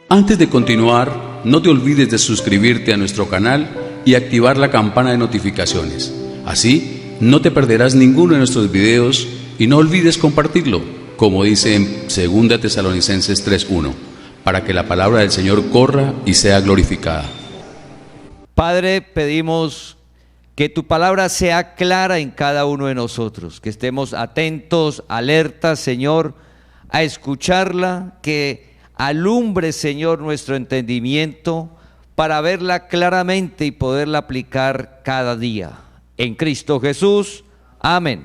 Antes de continuar, no te olvides de suscribirte a nuestro canal y activar la campana de notificaciones. Así, no te perderás ninguno de nuestros videos y no olvides compartirlo, como dice en 2 Tesalonicenses 3:1, para que la palabra del Señor corra y sea glorificada. Padre, pedimos que tu palabra sea clara en cada uno de nosotros, que estemos atentos, alertas, Señor, a escucharla, que alumbre, Señor, nuestro entendimiento para verla claramente y poderla aplicar cada día. En Cristo Jesús, amén.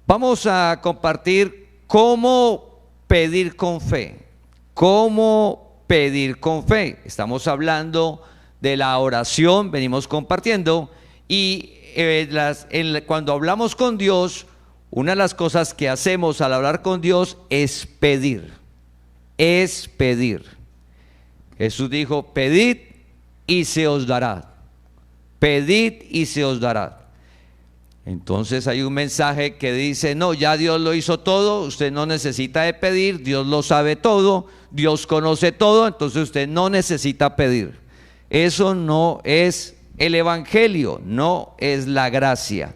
Vamos a compartir cómo pedir con fe. Cómo pedir con fe. Estamos hablando de la oración, venimos compartiendo, y cuando hablamos con Dios, una de las cosas que hacemos al hablar con Dios es pedir. Es pedir. Jesús dijo: pedid y se os dará. Pedid y se os dará. Entonces hay un mensaje que dice: no, ya Dios lo hizo todo, usted no necesita de pedir, Dios lo sabe todo, Dios conoce todo, entonces usted no necesita pedir. Eso no es el evangelio, no es la gracia.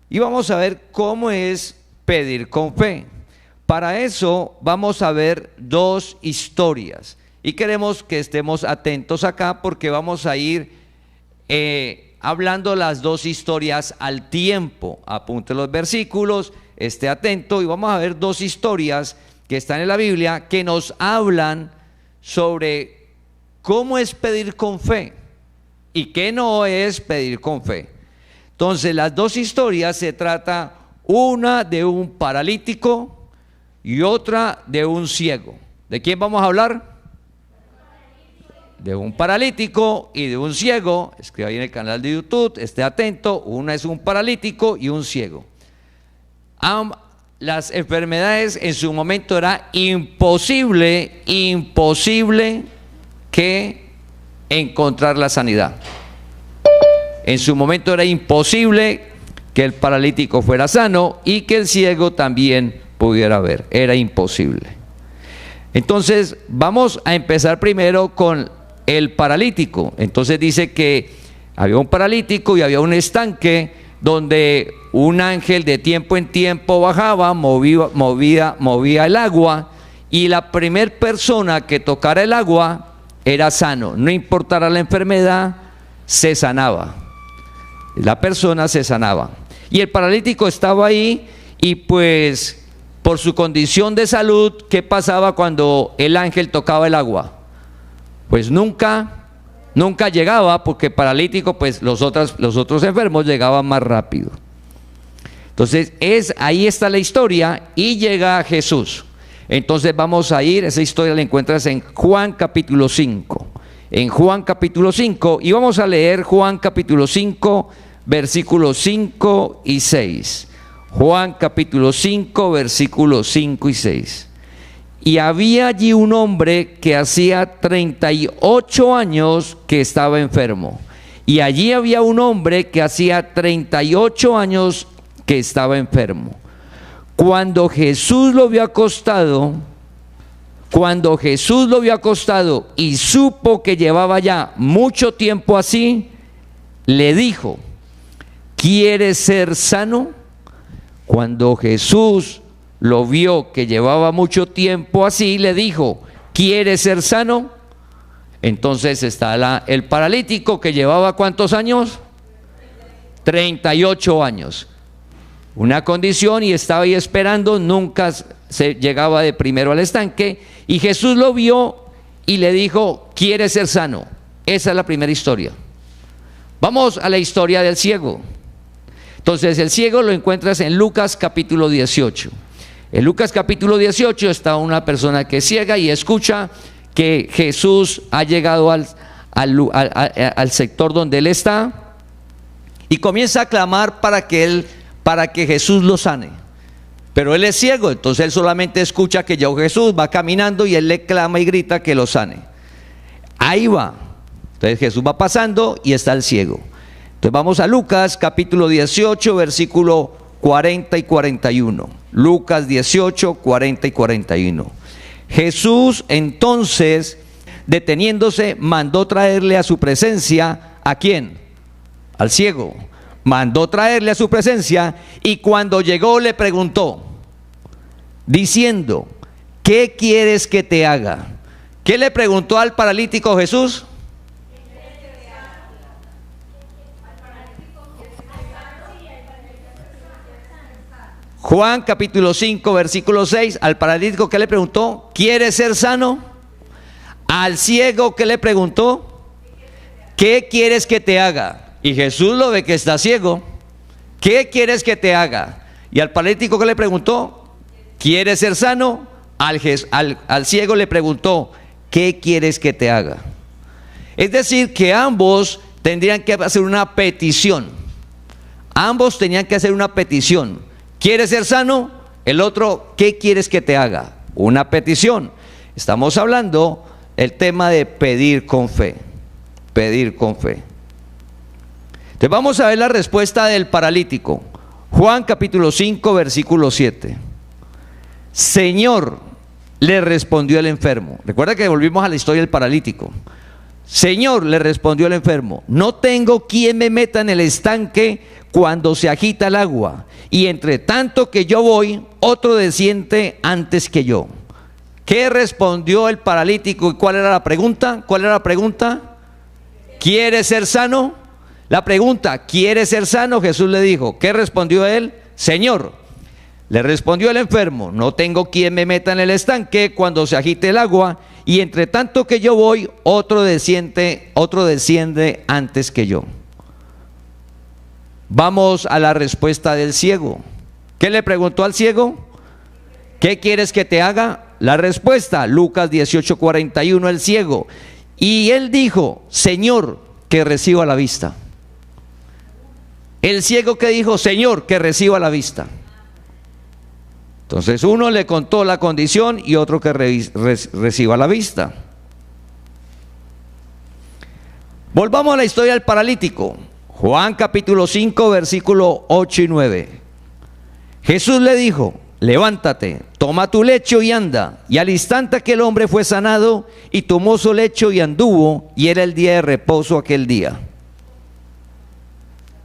Y vamos a ver cómo es pedir con fe. Para eso vamos a ver dos historias y queremos que estemos atentos acá porque vamos a ir hablando las dos historias al tiempo. Apunte los versículos, esté atento, y vamos a ver dos historias que están en la Biblia que nos hablan sobre cómo es pedir con fe y qué no es pedir con fe. Entonces, las dos historias se trata una de un paralítico y otra de un ciego. ¿De quién vamos a hablar? De un paralítico y de un ciego. Escriba ahí en el canal de YouTube, esté atento. Una es un paralítico y un ciego. Las enfermedades en su momento era imposible que encontrar la sanidad. En su momento era imposible que el paralítico fuera sano y que el ciego también pudiera ver. Era imposible. Entonces vamos a empezar primero con el paralítico. Entonces dice que había un paralítico y había un estanque donde un ángel de tiempo en tiempo bajaba, movía el agua, y la primer persona que tocara el agua era sano. No importara la enfermedad, se sanaba. La persona se sanaba. Y el paralítico estaba ahí, y pues por su condición de salud, ¿qué pasaba cuando el ángel tocaba el agua? Pues nunca llegaba, porque paralítico, pues los otros enfermos llegaban más rápido. Entonces ahí está la historia, y llega Jesús. Entonces vamos a ir, esa historia la encuentras en Juan capítulo 5. En Juan capítulo 5, y vamos a leer Juan capítulo 5, versículos 5 y 6. Juan capítulo 5, versículos 5 y 6. Y había allí un hombre que hacía 38 años que estaba enfermo. Y allí había un hombre que hacía 38 años que estaba enfermo. Cuando Jesús lo vio acostado y supo que llevaba ya mucho tiempo así, le dijo: ¿quieres ser sano? Cuando Jesús lo vio que llevaba mucho tiempo así, le dijo: ¿quieres ser sano? Entonces está el paralítico que llevaba ¿cuántos años? 38 años. Una condición, y estaba ahí esperando, nunca se llegaba de primero al estanque, y Jesús lo vio y le dijo: ¿quieres ser sano? Esa es la primera historia. Vamos a la historia del ciego. Entonces el ciego lo encuentras en Lucas capítulo 18. En Lucas capítulo 18 está una persona que es ciega y escucha que Jesús ha llegado al sector donde él está, y comienza a clamar para que Jesús lo sane. Pero él es ciego, entonces él solamente escucha que llegó Jesús, va caminando y él le clama y grita que lo sane. Ahí va. Entonces Jesús va pasando y está el ciego. Entonces vamos a Lucas capítulo 18, versículo 40 y 41. Lucas 18, 40 y 41. Jesús entonces, deteniéndose, mandó traerle a su presencia, ¿a quién? Al ciego. Mandó traerle a su presencia y cuando llegó le preguntó, diciendo, ¿qué quieres que te haga? ¿Qué le preguntó al paralítico Jesús? Juan capítulo 5 versículo 6, al paralítico ¿qué le preguntó? ¿Quieres ser sano? Al ciego ¿qué le preguntó? ¿Qué quieres que te haga? Y Jesús lo ve que está ciego. ¿Qué quieres que te haga? Y al paralítico ¿qué le preguntó? ¿Quieres ser sano? Al ciego le preguntó, ¿qué quieres que te haga? Es decir, que ambos tendrían que hacer una petición. Ambos tenían que hacer una petición. ¿Quieres ser sano? El otro, ¿qué quieres que te haga? Una petición. Estamos hablando el tema de pedir con fe. Pedir con fe. Entonces vamos a ver la respuesta del paralítico. Juan capítulo 5 versículo 7. Señor, le respondió el enfermo. Recuerda que volvimos a la historia del paralítico. Señor, le respondió el enfermo, no tengo quien me meta en el estanque cuando se agita el agua, y entre tanto que yo voy, otro desciende antes que yo. ¿Qué respondió el paralítico y cuál era la pregunta? ¿Cuál era la pregunta? ¿Quieres ser sano? La pregunta, ¿quieres ser sano? Jesús le dijo. ¿Qué respondió él? Señor, le respondió el enfermo, no tengo quien me meta en el estanque cuando se agite el agua, y entre tanto que yo voy, otro desciende antes que yo. Vamos a la respuesta del ciego. ¿Qué le preguntó al ciego? ¿Qué quieres que te haga? La respuesta, Lucas 18:41, el ciego. Y él dijo, Señor, que reciba la vista. El ciego que dijo, Señor, que reciba la vista. Entonces uno le contó la condición y otro que reciba la vista. Volvamos a la historia del paralítico. Juan capítulo 5 versículo 8 y 9. Jesús le dijo, levántate, toma tu lecho y anda. Y al instante aquel hombre fue sanado y tomó su lecho y anduvo, y era el día de reposo aquel día.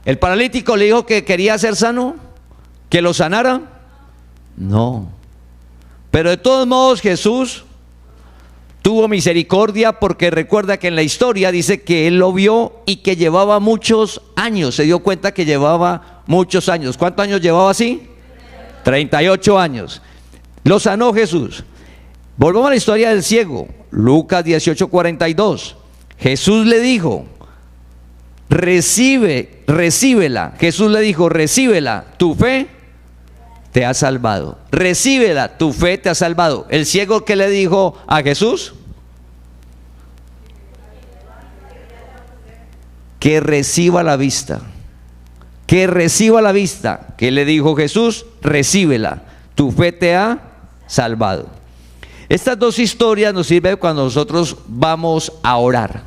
¿El paralítico le dijo que quería ser sano? ¿Que lo sanara? No. Pero de todos modos Jesús tuvo misericordia, porque recuerda que en la historia dice que él lo vio y que llevaba muchos años. Se dio cuenta que llevaba muchos años. ¿Cuántos años llevaba así? 38 años. Lo sanó Jesús. Volvamos a la historia del ciego. Lucas 18:42. Jesús le dijo, recíbela. Jesús le dijo, recíbela, tu fe te ha salvado. Recíbela, tu fe te ha salvado. El ciego, ¿qué le dijo a Jesús? Que reciba la vista. Que reciba la vista. ¿Qué le dijo Jesús? Recíbela, tu fe te ha salvado. Estas dos historias nos sirven cuando nosotros vamos a orar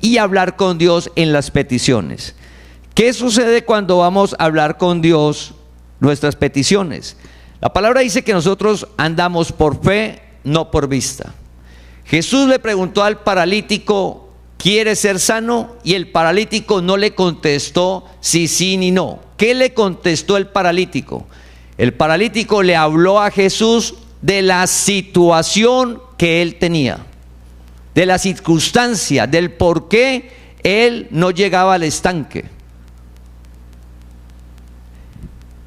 y hablar con Dios en las peticiones. ¿Qué sucede cuando vamos a hablar con Dios nuestras peticiones? La palabra dice que nosotros andamos por fe, no por vista. Jesús le preguntó al paralítico, ¿quieres ser sano? Y el paralítico no le contestó sí ni no. ¿Qué le contestó el paralítico? El paralítico le habló a Jesús de la situación que él tenía, de la circunstancia, del por qué él no llegaba al estanque.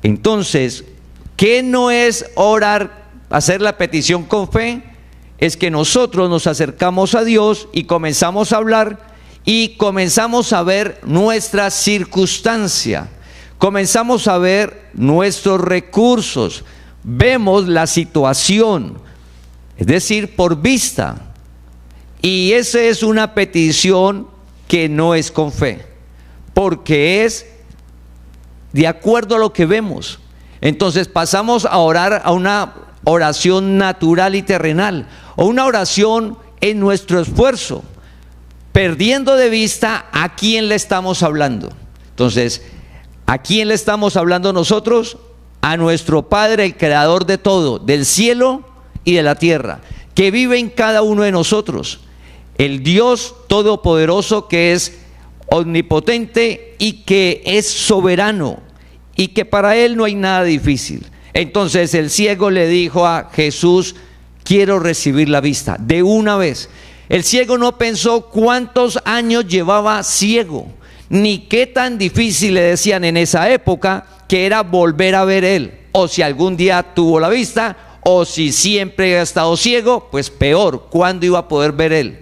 Entonces, ¿qué no es orar, hacer la petición con fe? Es que nosotros nos acercamos a Dios y comenzamos a hablar y comenzamos a ver nuestra circunstancia, comenzamos a ver nuestros recursos, vemos la situación, es decir, por vista. Y esa es una petición que no es con fe, porque es de acuerdo a lo que vemos. Entonces pasamos a orar a una oración natural y terrenal, o una oración en nuestro esfuerzo, perdiendo de vista a quién le estamos hablando. Entonces, ¿a quién le estamos hablando nosotros? A nuestro Padre, el creador de todo, del cielo y de la tierra. que vive en cada uno de nosotros. El Dios todopoderoso que es omnipotente y que es soberano y que para Él no hay nada difícil. Entonces el ciego le dijo a Jesús: quiero recibir la vista de una vez. El ciego no pensó cuántos años llevaba ciego, ni qué tan difícil le decían en esa época que era volver a ver él, o si algún día tuvo la vista, o si siempre ha estado ciego, pues peor, ¿cuándo iba a poder ver él?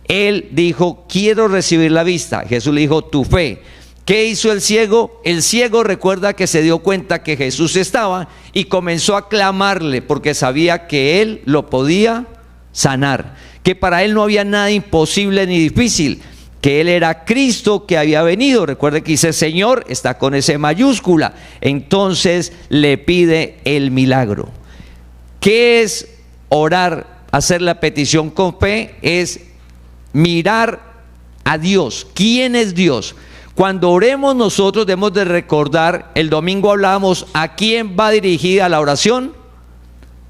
Él dijo: quiero recibir la vista. Jesús le dijo: tu fe. ¿Qué hizo el ciego? El ciego, recuerda que se dio cuenta que Jesús estaba y comenzó a clamarle porque sabía que él lo podía sanar, que para él no había nada imposible ni difícil, que él era Cristo que había venido. Recuerde que dice Señor, está con ese mayúscula. Entonces le pide el milagro. ¿Qué es orar? Hacer la petición con fe es mirar a Dios. ¿Quién es Dios? Cuando oremos nosotros debemos de recordar, el domingo hablábamos, ¿a quién va dirigida la oración?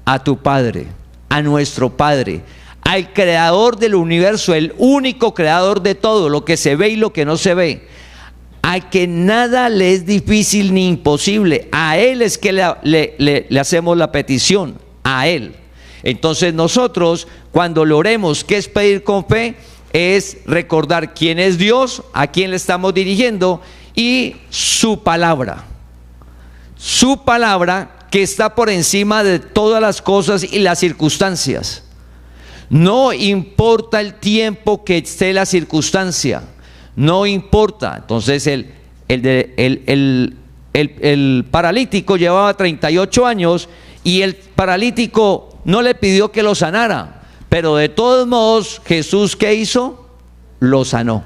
A tu Padre, a nuestro Padre, al creador del universo, el único creador de todo, lo que se ve y lo que no se ve, al que nada le es difícil ni imposible. A Él es que le hacemos la petición, a Él. Entonces nosotros cuando lo oremos, ¿qué es pedir con fe? Es recordar quién es Dios, a quién le estamos dirigiendo y su palabra. Su palabra que está por encima de todas las cosas y las circunstancias. No importa el tiempo que esté la circunstancia, no importa. Entonces el paralítico llevaba 38 años y el paralítico no le pidió que lo sanara. Pero de todos modos, Jesús, ¿qué hizo? Lo sanó,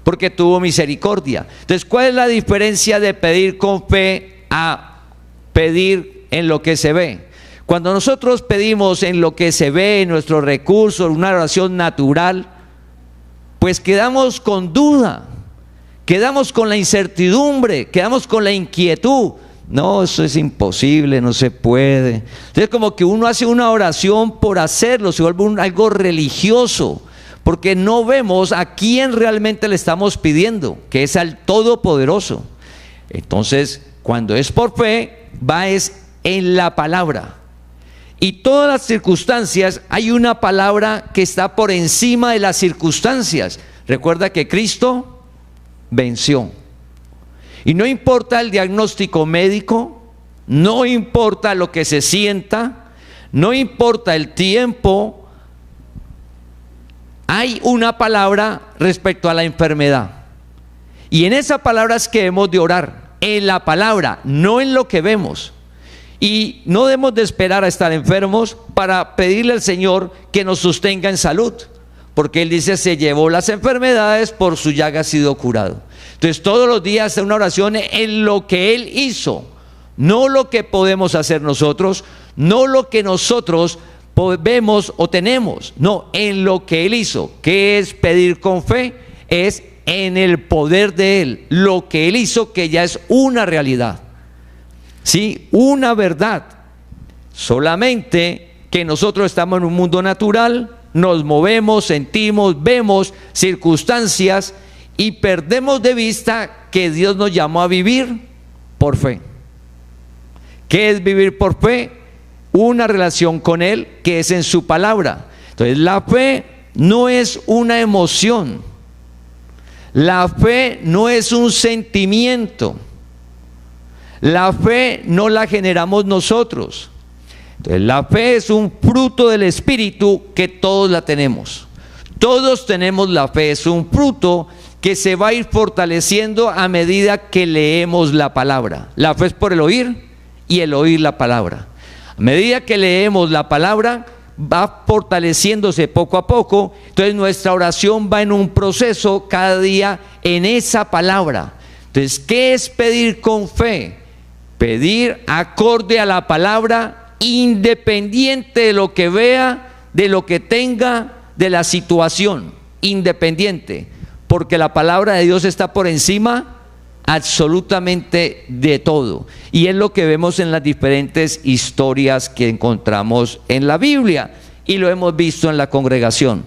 porque tuvo misericordia. Entonces, ¿cuál es la diferencia de pedir con fe a pedir en lo que se ve? Cuando nosotros pedimos en lo que se ve, en nuestros recursos, una oración natural, pues quedamos con duda, quedamos con la incertidumbre, quedamos con la inquietud. No, eso es imposible, no se puede. Entonces como que uno hace una oración por hacerlo, se vuelve algo religioso, porque no vemos a quién realmente le estamos pidiendo, que es al Todopoderoso. Entonces, cuando es por fe, es en la palabra. Y todas las circunstancias, hay una palabra que está por encima de las circunstancias. Recuerda que Cristo venció. Y no importa el diagnóstico médico, no importa lo que se sienta, no importa el tiempo, hay una palabra respecto a la enfermedad. Y en esa palabra es que debemos de orar, en la palabra, no en lo que vemos. Y no debemos de esperar a estar enfermos para pedirle al Señor que nos sostenga en salud, porque Él dice: se llevó las enfermedades, por su llaga ha sido curado. Entonces todos los días hacer una oración en lo que Él hizo, no lo que podemos hacer nosotros, no lo que nosotros vemos o tenemos, no, en lo que Él hizo. ¿Qué es pedir con fe? Es en el poder de Él, lo que Él hizo, que ya es una realidad, ¿sí? Una verdad. Solamente que nosotros estamos en un mundo natural, nos movemos, sentimos, vemos circunstancias y perdemos de vista que Dios nos llamó a vivir por fe. ¿Qué es vivir por fe? Una relación con Él que es en su palabra. Entonces la fe no es una emoción, la fe no es un sentimiento, la fe no la generamos nosotros. Entonces la fe es un fruto del Espíritu que todos la tenemos. Todos tenemos la fe, es un fruto que se va a ir fortaleciendo a medida que leemos la palabra. La fe es por el oír y el oír la palabra. A medida que leemos la palabra va fortaleciéndose poco a poco. Entonces nuestra oración va en un proceso cada día en esa palabra. Entonces, ¿qué es pedir con fe? Pedir acorde a la palabra, independiente de lo que vea, de lo que tenga, de la situación, independiente, porque la palabra de Dios está por encima absolutamente de todo, y es lo que vemos en las diferentes historias que encontramos en la Biblia. y lo hemos visto en la congregación.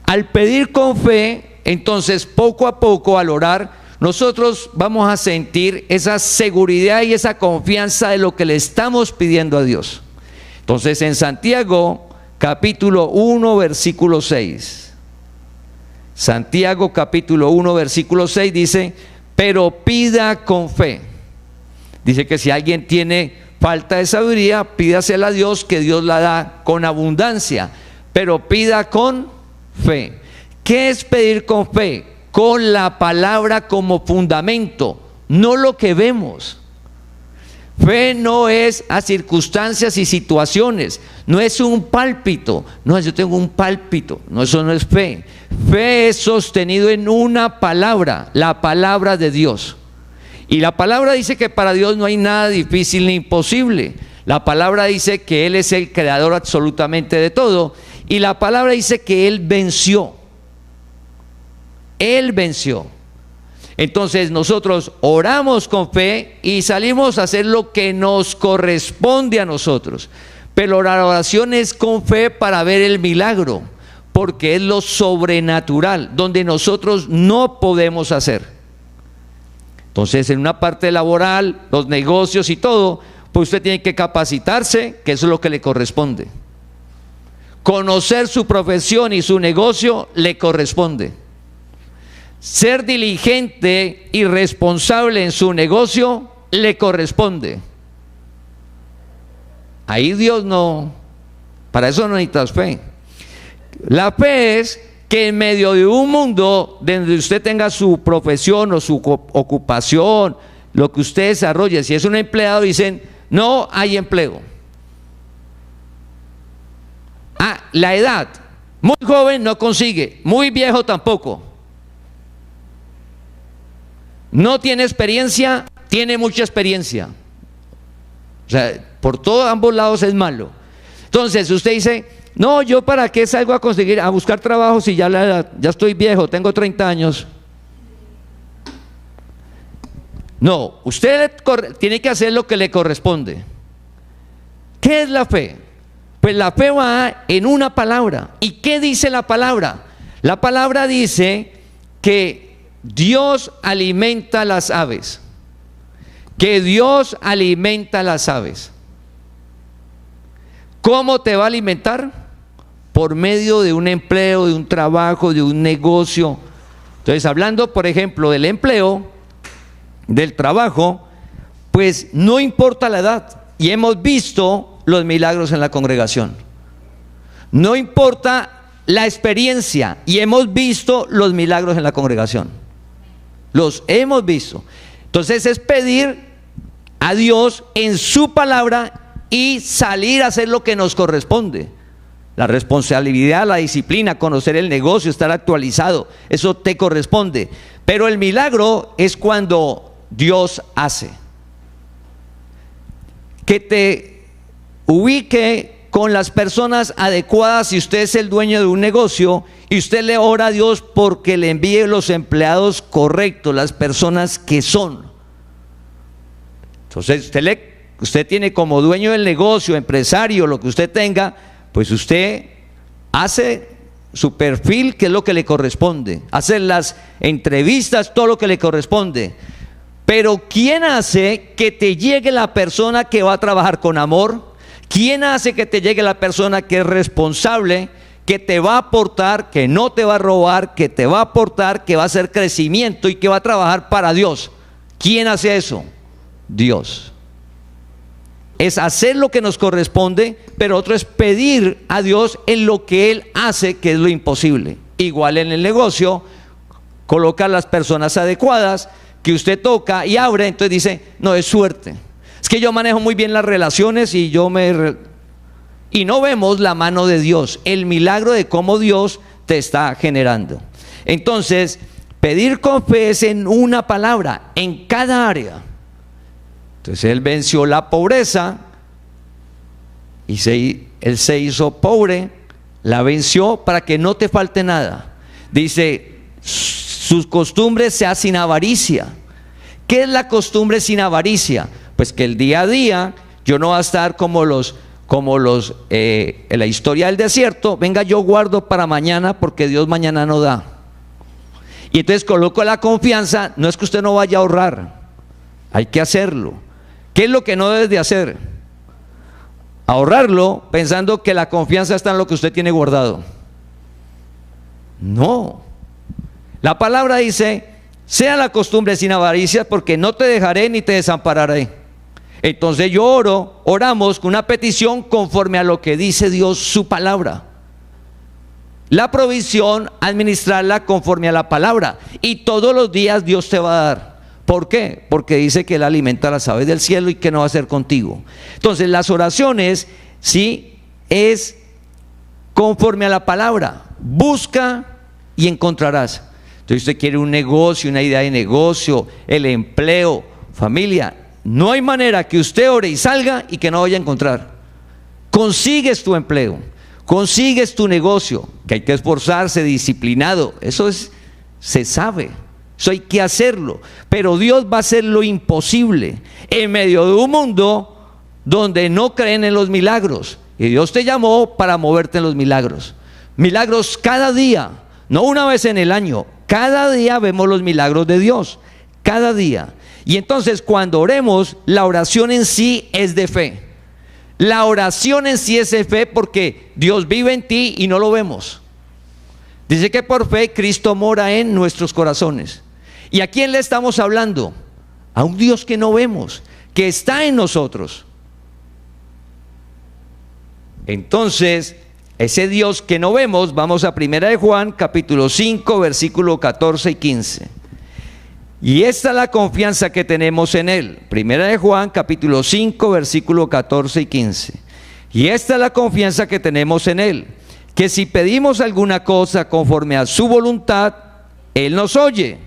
Al pedir con fe, entonces poco a poco al orar, nosotros vamos a sentir esa seguridad y esa confianza de lo que le estamos pidiendo a Dios. Entonces en Santiago capítulo 1 versículo 6, Santiago capítulo 1 versículo 6 dice: pero pida con fe. Dice que si alguien tiene falta de sabiduría, pídasela a Dios, que Dios la da con abundancia, pero pida con fe. ¿Qué es pedir con fe? Con la palabra como fundamento, no lo que vemos. Fe no es a circunstancias y situaciones, no es un pálpito. No, yo tengo un pálpito, no, eso no es fe. Fe es sostenido en una palabra, la palabra de Dios. Y la palabra dice que para Dios no hay nada difícil ni imposible. La palabra dice que Él es el creador absolutamente de todo. Y la palabra dice que Él venció. Él venció. Entonces nosotros oramos con fe y salimos a hacer lo que nos corresponde a nosotros. Pero la oración es con fe para ver el milagro, porque es lo sobrenatural, donde nosotros no podemos hacer. Entonces en una parte laboral, los negocios y todo, pues usted tiene que capacitarse, que eso es lo que le corresponde. Conocer su profesión y su negocio le corresponde. Ser diligente y responsable en su negocio le corresponde. Ahí Dios no, para eso no necesitas fe. La fe es que en medio de un mundo donde usted tenga su profesión o su ocupación, lo que usted desarrolle, si es un empleado, dicen, no hay empleo. La edad, muy joven no consigue, muy viejo tampoco. No tiene experiencia, tiene mucha experiencia. O sea, por todos ambos lados es malo. Entonces usted dice, no, yo para qué salgo a conseguir, a buscar trabajo si ya estoy viejo, tengo 30 años. No, usted tiene que hacer lo que le corresponde. ¿Qué es la fe? Pues la fe va en una palabra. ¿Y qué dice la palabra? La palabra dice que Dios alimenta las aves. Que Dios alimenta las aves. ¿Cómo te va a alimentar? Por medio de un empleo, de un trabajo, de un negocio. Entonces, hablando, por ejemplo, del empleo, del trabajo, pues no importa la edad. Y hemos visto los milagros en la congregación. No importa la experiencia, y hemos visto los milagros en la congregación. Los hemos visto. Entonces es pedir a Dios en su palabra y salir a hacer lo que nos corresponde. La responsabilidad, la disciplina, conocer el negocio, estar actualizado, eso te corresponde. Pero el milagro es cuando Dios hace. Que te ubique con las personas adecuadas. Si usted es el dueño de un negocio y usted le ora a Dios porque le envíe los empleados correctos, las personas que son. Entonces usted tiene como dueño del negocio, empresario, lo que usted tenga, pues usted hace su perfil, que es lo que le corresponde, hace las entrevistas, todo lo que le corresponde. Pero ¿quién hace que te llegue la persona que va a trabajar con amor? ¿Quién hace que te llegue la persona que es responsable, que te va a aportar, que no te va a robar, que te va a aportar, que va a hacer crecimiento y que va a trabajar para Dios? ¿Quién hace eso? Dios. Es hacer lo que nos corresponde, pero otro es pedir a Dios en lo que Él hace, que es lo imposible. Igual en el negocio, colocar las personas adecuadas, que usted toca y abre, entonces dice, no, es suerte. Es que yo manejo muy bien las relaciones y y no vemos la mano de Dios, el milagro de cómo Dios te está generando. Entonces, pedir con fe es en una palabra, en cada área. Entonces Él venció la pobreza y Él se hizo pobre, la venció para que no te falte nada. Dice, sus costumbres se hacen sin avaricia. ¿Qué es la costumbre sin avaricia? Pues que el día a día yo no voy a estar como los como en la historia del desierto, venga, yo guardo para mañana porque Dios mañana no da. Y entonces coloco la confianza, no es que usted no vaya a ahorrar, hay que hacerlo. ¿Qué es lo que no debe de hacer? Ahorrarlo pensando que la confianza está en lo que usted tiene guardado. No. La palabra dice, sea la costumbre sin avaricia, porque no te dejaré ni te desampararé. Entonces yo oramos con una petición conforme a lo que dice Dios, su palabra. La provisión, administrarla conforme a la palabra. Y todos los días Dios te va a dar. ¿Por qué? Porque dice que Él alimenta a las aves del cielo y que no va a hacer contigo. Entonces las oraciones, sí, es conforme a la palabra. Busca y encontrarás. Entonces usted quiere un negocio, una idea de negocio, el empleo, familia. No hay manera que usted ore y salga y que no vaya a encontrar. Consigues tu empleo, consigues tu negocio, que hay que esforzarse, disciplinado. Eso se sabe. Eso hay que hacerlo, pero Dios va a hacer lo imposible en medio de un mundo donde no creen en los milagros. Y Dios te llamó para moverte en los milagros. Milagros cada día, no una vez en el año. Cada día vemos los milagros de Dios, cada día. Y entonces cuando oremos, la oración en sí es de fe. La oración en sí es de fe porque Dios vive en ti y no lo vemos. Dice que por fe Cristo mora en nuestros corazones. ¿Y a quién le estamos hablando? A un Dios que no vemos, que está en nosotros. Entonces, ese Dios que no vemos, vamos a 1 de Juan, capítulo 5, versículo 14 y 15. Y esta es la confianza que tenemos en Él. 1 de Juan, capítulo 5, versículo 14 y 15. Y esta es la confianza que tenemos en Él, que si pedimos alguna cosa conforme a su voluntad, Él nos oye.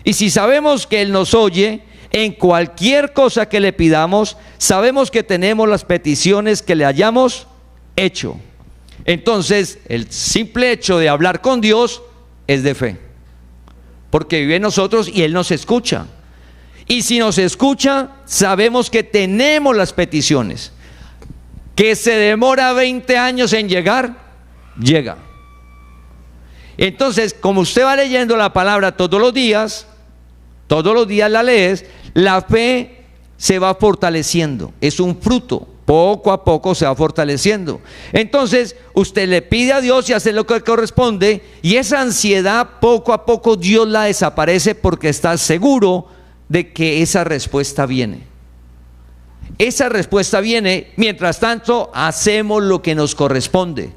Y si sabemos que Él nos oye, en cualquier cosa que le pidamos, sabemos que tenemos las peticiones que le hayamos hecho. Entonces, el simple hecho de hablar con Dios es de fe, porque vive en nosotros y Él nos escucha. Y si nos escucha, sabemos que tenemos las peticiones. Que se demora 20 años en llegar, llega. Entonces, como usted va leyendo la palabra todos los días la lees, la fe se va fortaleciendo. Es un fruto, poco a poco se va fortaleciendo. Entonces, usted le pide a Dios y hace lo que corresponde, y esa ansiedad poco a poco Dios la desaparece porque está seguro de que esa respuesta viene. Esa respuesta viene, mientras tanto hacemos lo que nos corresponde.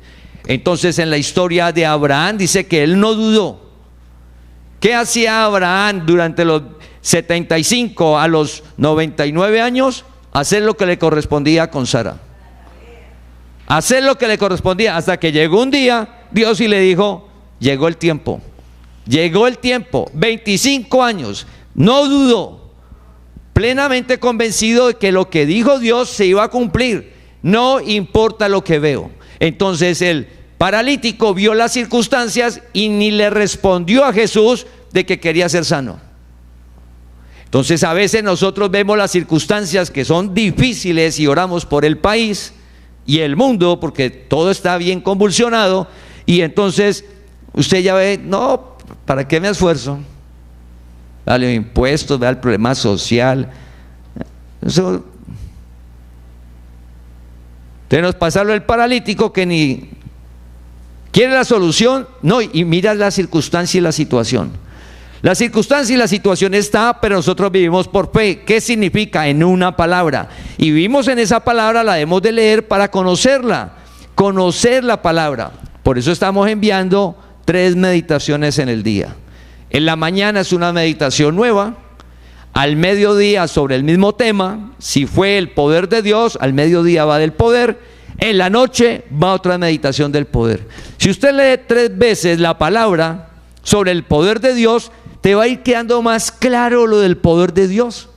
Entonces en la historia de Abraham dice que él no dudó. ¿Qué hacía Abraham durante los 75 a los 99 años? Hacer lo que le correspondía con Sara. Hacer lo que le correspondía, hasta que llegó un día Dios y le dijo, llegó el tiempo. Llegó el tiempo, 25 años, no dudó, plenamente convencido de que lo que dijo Dios se iba a cumplir, no importa lo que veo. Entonces el paralítico vio las circunstancias y ni le respondió a Jesús de que quería ser sano. Entonces a veces nosotros vemos las circunstancias que son difíciles y oramos por el país y el mundo porque todo está bien convulsionado, y entonces usted ya ve, no, ¿para qué me esfuerzo? Vale, los impuestos, vea el problema social. Eso. Tenemos que pasarlo el paralítico que ni quiere la solución, no, y mira la circunstancia y la situación. La circunstancia y la situación está, pero nosotros vivimos por fe. ¿Qué significa? En una palabra. Y vivimos en esa palabra, la debemos de leer para conocerla, conocer la palabra. Por eso estamos enviando 3 meditaciones en el día. En la mañana es una meditación nueva, al mediodía sobre el mismo tema, si fue el poder de Dios, al mediodía va del poder, en la noche va otra meditación del poder. Si usted lee 3 veces la palabra sobre el poder de Dios, te va a ir quedando más claro lo del poder de Dios,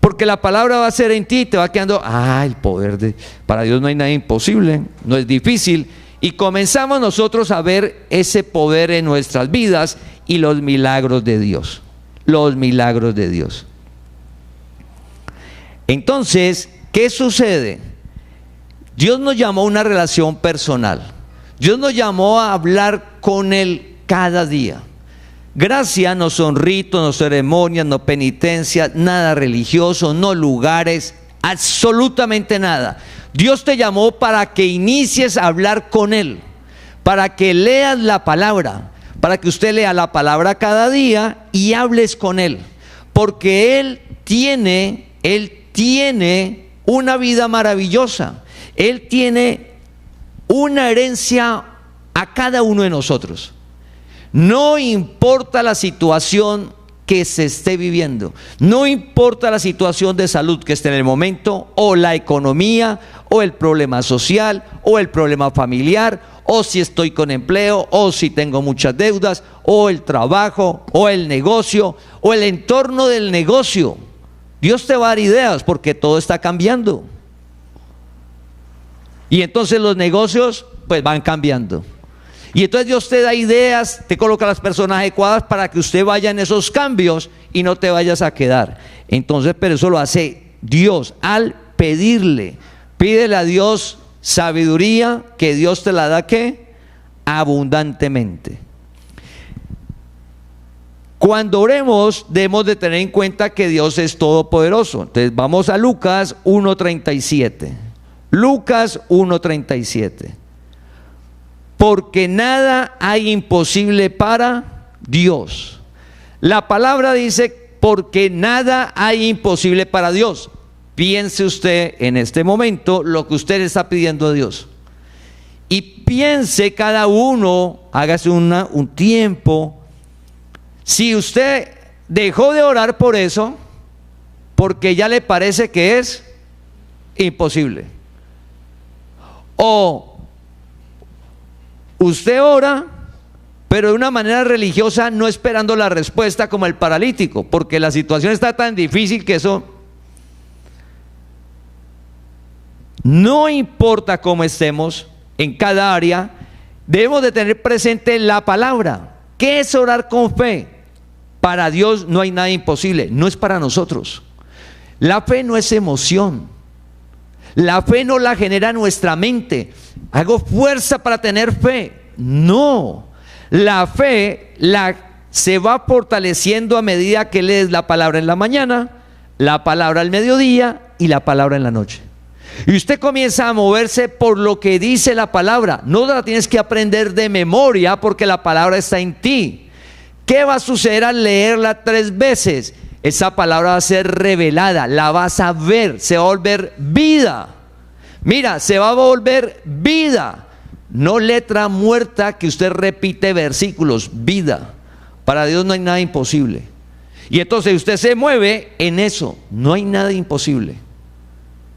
porque la palabra va a ser en ti, te va quedando, el poder de, para Dios no hay nada imposible, no es difícil. Y comenzamos nosotros a ver ese poder en nuestras vidas y los milagros de Dios. Los milagros de Dios. Entonces, ¿qué sucede? Dios nos llamó a una relación personal. Dios nos llamó a hablar con Él cada día. Gracia no son ritos, no ceremonias, no penitencias, nada religioso, no lugares, absolutamente nada. Dios te llamó para que inicies a hablar con Él, para que leas la palabra, para que usted lea la palabra cada día y hables con Él, porque Él tiene una vida maravillosa. Él tiene una herencia a cada uno de nosotros. No importa la situación que se esté viviendo, no importa la situación de salud que esté en el momento, o la economía, o el problema social, o el problema familiar, o si estoy con empleo, o si tengo muchas deudas, o el trabajo, o el negocio, o el entorno del negocio. Dios te va a dar ideas porque todo está cambiando. Y entonces los negocios pues van cambiando. Y entonces Dios te da ideas, te coloca las personas adecuadas para que usted vaya en esos cambios y no te vayas a quedar. Entonces, pero eso lo hace Dios al pedirle. Pídele a Dios sabiduría, que Dios te la da, ¿qué? Abundantemente. Cuando oremos debemos de tener en cuenta que Dios es todopoderoso. Entonces vamos a Lucas 1:37. Lucas 1:37. Porque nada hay imposible para Dios. La palabra dice, porque nada hay imposible para Dios. Piense usted en este momento lo que usted le está pidiendo a Dios. Y piense cada uno, hágase un tiempo. Si usted dejó de orar por eso, porque ya le parece que es imposible. O usted ora, pero de una manera religiosa, no esperando la respuesta como el paralítico, porque la situación está tan difícil que eso, no importa cómo estemos en cada área, debemos de tener presente la palabra. ¿Qué es orar con fe? Para Dios no hay nada imposible, no es para nosotros. La fe no es emoción. La fe no la genera nuestra mente. Hago fuerza para tener fe. No. La fe se va fortaleciendo a medida que lees la palabra en la mañana, la palabra al mediodía y la palabra en la noche. Y usted comienza a moverse por lo que dice la palabra. No la tienes que aprender de memoria porque la palabra está en ti. ¿Qué va a suceder al leerla 3 veces? Esa palabra va a ser revelada, la vas a ver, se va a volver vida. Mira, se va a volver vida. No letra muerta que usted repite versículos, vida. Para Dios no hay nada imposible. Y entonces usted se mueve en eso, no hay nada imposible.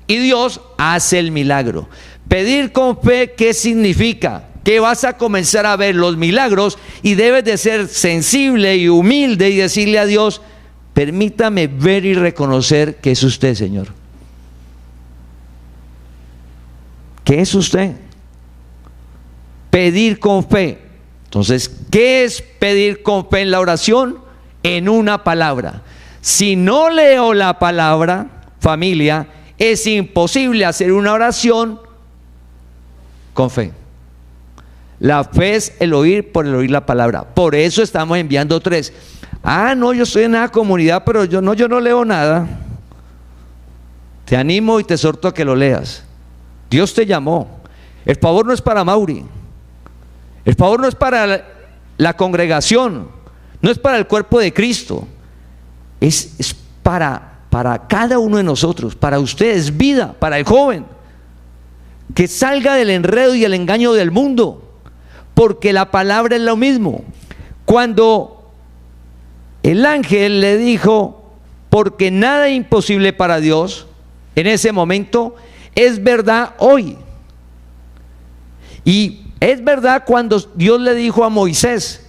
Y Dios hace el milagro. Pedir con fe, ¿qué significa? Que vas a comenzar a ver los milagros y debes de ser sensible y humilde y decirle a Dios, permítame ver y reconocer que es usted, Señor. ¿Qué es usted? Pedir con fe. Entonces, ¿qué es pedir con fe en la oración? En una palabra. Si no leo la palabra, familia, es imposible hacer una oración con fe. La fe es el oír por el oír la palabra. Por eso estamos enviando 3. No, yo estoy en una comunidad, pero yo no leo nada. Te animo y te exhorto a que lo leas. Dios te llamó. El favor no es para Mauri. El favor no es para la congregación. No es para el cuerpo de Cristo. Es para cada uno de nosotros. Para usted es vida, para el joven. Que salga del enredo y el engaño del mundo. Porque la palabra es lo mismo. Cuando el ángel le dijo, porque nada es imposible para Dios, en ese momento, es verdad hoy. Y es verdad cuando Dios le dijo a Moisés.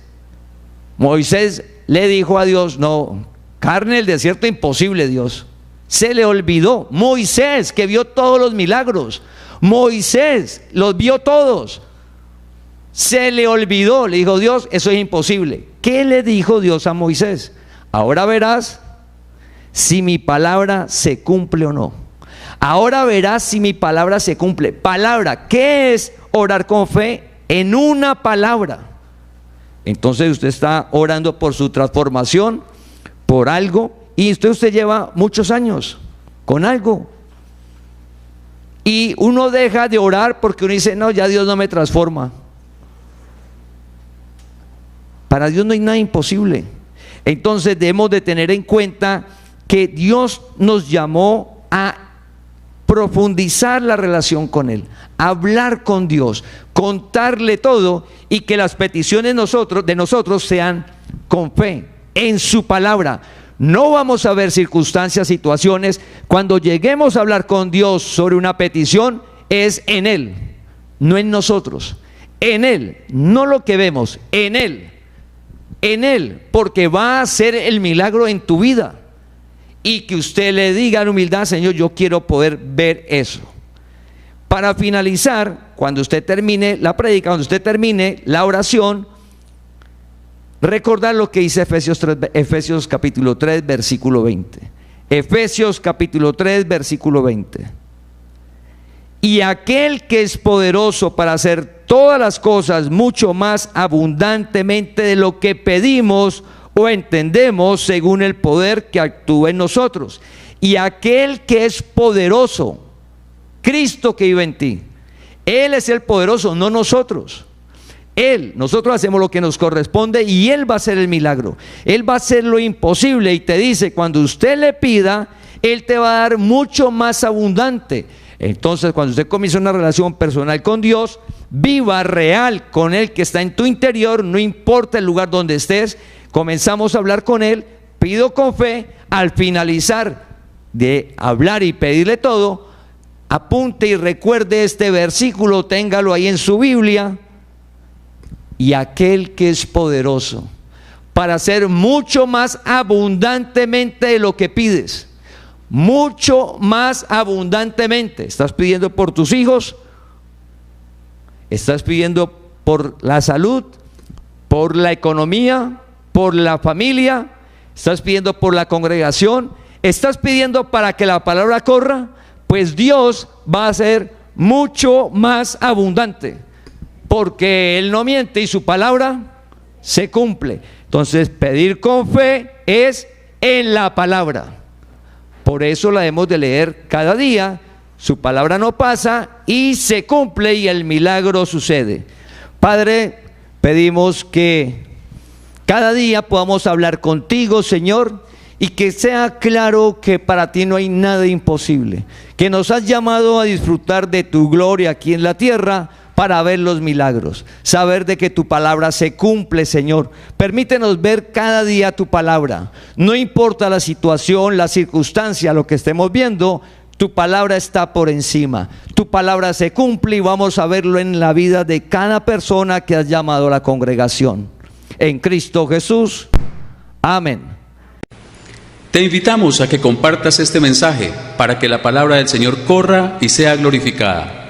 Moisés le dijo a Dios, no, carne del desierto imposible, Dios. Se le olvidó. Moisés, que vio todos los milagros. Moisés los vio todos. Se le olvidó, le dijo Dios, eso es imposible. ¿Qué le dijo Dios a Moisés? Ahora verás si mi palabra se cumple o no. Ahora verás si mi palabra se cumple. Palabra, ¿qué es orar con fe? En una palabra. Entonces usted está orando por su transformación, por algo, y usted lleva muchos años con algo. Y uno deja de orar porque uno dice, no, ya Dios no me transforma. Para Dios no hay nada imposible. Entonces debemos de tener en cuenta que Dios nos llamó a profundizar la relación con Él, hablar con Dios, contarle todo, y que las peticiones de nosotros sean con fe, en su palabra. No vamos a ver circunstancias, situaciones. Cuando lleguemos a hablar con Dios sobre una petición, es en Él, no en nosotros. En Él, no lo que vemos, en Él. En Él, porque va a hacer el milagro en tu vida. Y que usted le diga en humildad, Señor, yo quiero poder ver eso. Para finalizar, cuando usted termine la prédica, cuando usted termine la oración, recordar lo que dice Efesios capítulo 3, versículo 20. Efesios capítulo 3, versículo 20. Y aquel que es poderoso para hacer todas las cosas mucho más abundantemente de lo que pedimos o entendemos, según el poder que actúa en nosotros. Y aquel que es poderoso, Cristo que vive en ti. Él es el poderoso, no nosotros. Nosotros hacemos lo que nos corresponde y Él va a hacer el milagro. Él va a hacer lo imposible, y te dice, cuando usted le pida, Él te va a dar mucho más abundante. Entonces, cuando usted comienza una relación personal con Dios, viva real con Él que está en tu interior, no importa el lugar donde estés. Comenzamos a hablar con Él, pido con fe. Al finalizar de hablar y pedirle todo, apunte y recuerde este versículo, téngalo ahí en su Biblia. Y aquel que es poderoso para hacer mucho más abundantemente de lo que pides, mucho más abundantemente. ¿Estás pidiendo por tus hijos? ¿Estás pidiendo por la salud? ¿Por la economía? ¿Por la familia? ¿Estás pidiendo por la congregación? ¿Estás pidiendo para que la palabra corra? Pues Dios va a ser mucho más abundante, porque Él no miente y su palabra se cumple. Entonces, pedir con fe es en la palabra. Por eso la debemos de leer cada día. Su palabra no pasa y se cumple, y el milagro sucede. Padre, pedimos que cada día podamos hablar contigo, Señor, y que sea claro que para ti no hay nada imposible, que nos has llamado a disfrutar de tu gloria aquí en la tierra para ver los milagros, saber de que tu palabra se cumple, Señor. Permítenos ver cada día tu palabra, no importa la situación, la circunstancia, lo que estemos viendo, tu palabra está por encima, tu palabra se cumple, y vamos a verlo en la vida de cada persona que has llamado a la congregación. En Cristo Jesús, amén. Te invitamos a que compartas este mensaje para que la palabra del Señor corra y sea glorificada.